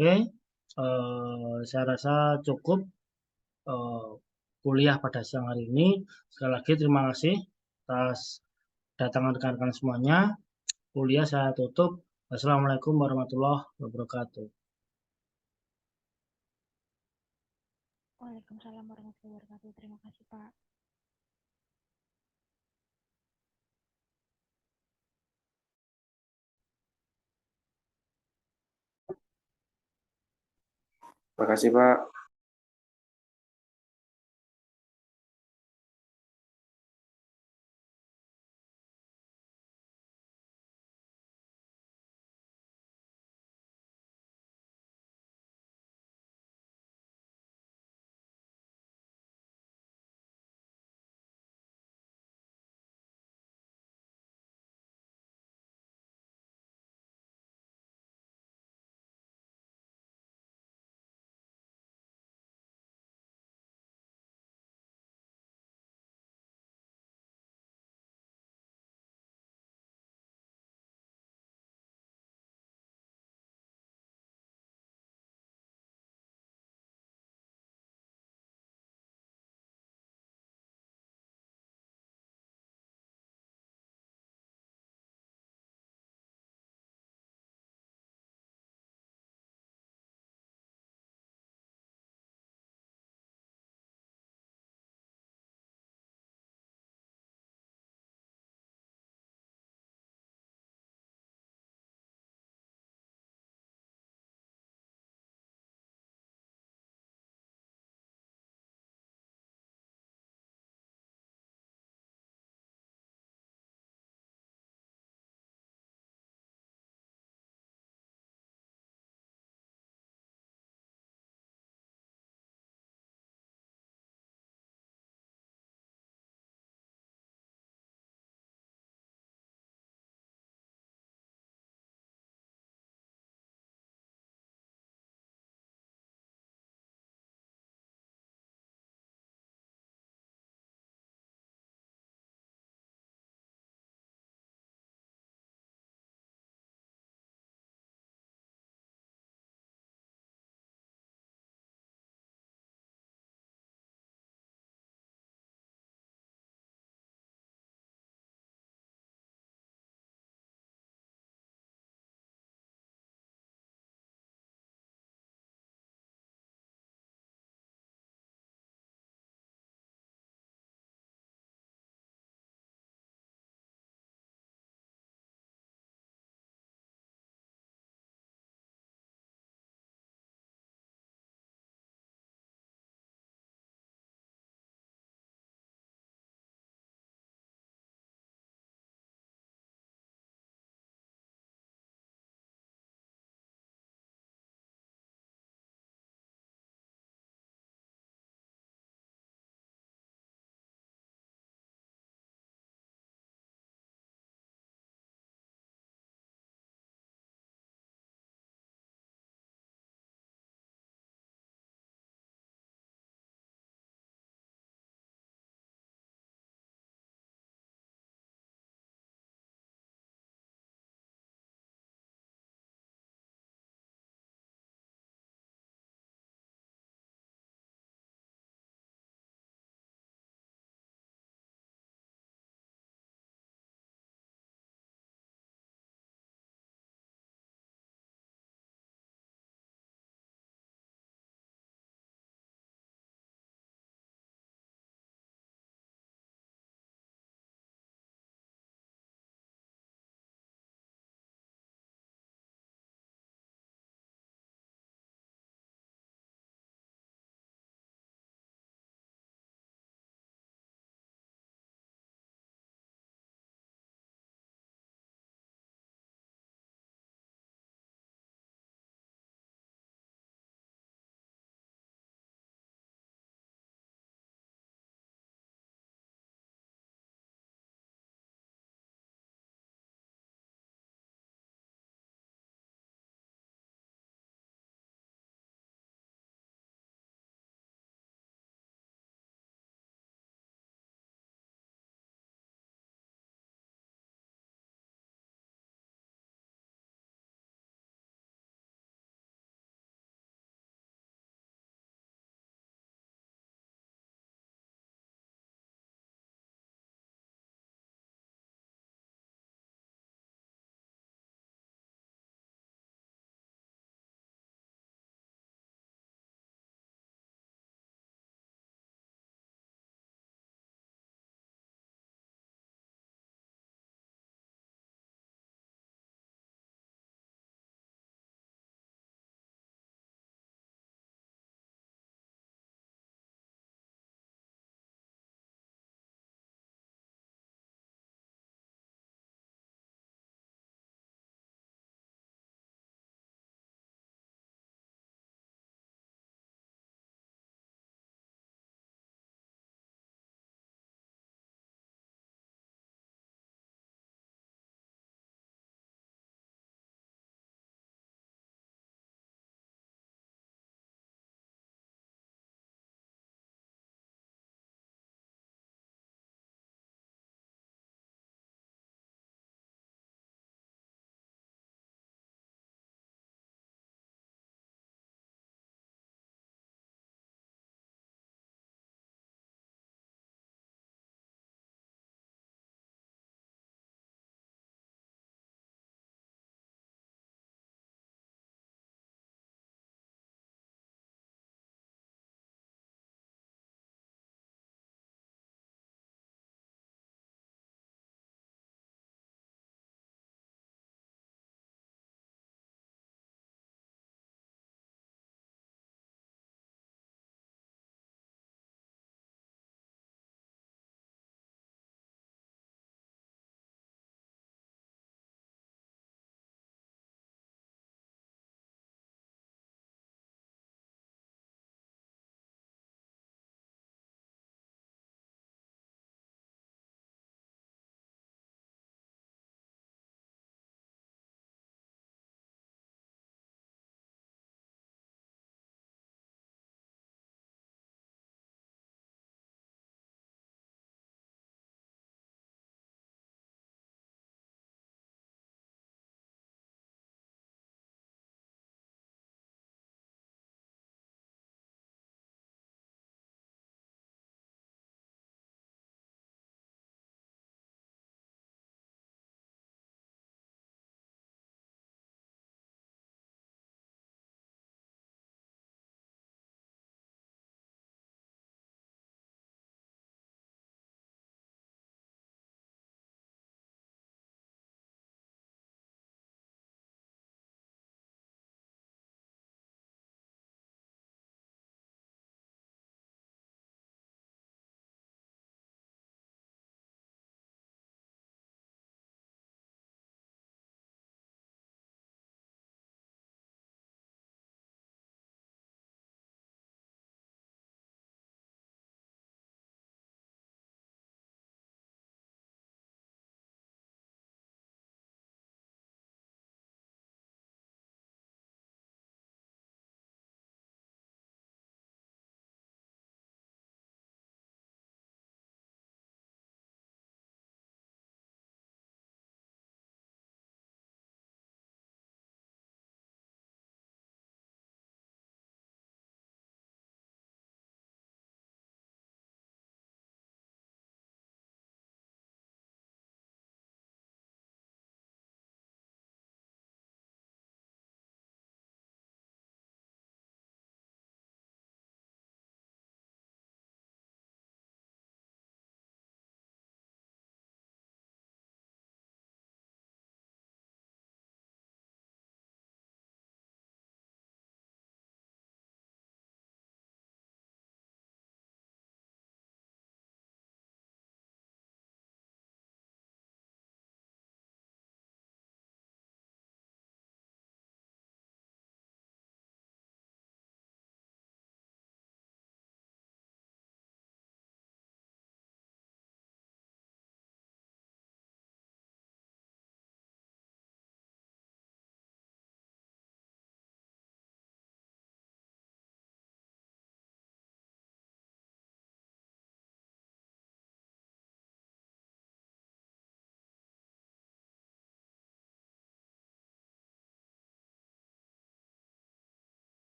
Oke, saya rasa cukup eh, kuliah pada siang hari ini. Sekali lagi terima kasih atas datangan rekan-rekan semuanya. Kuliah saya tutup. Wassalamualaikum warahmatullahi wabarakatuh. Waalaikumsalam warahmatullahi wabarakatuh. Terima kasih, Pak. Terima kasih Pak.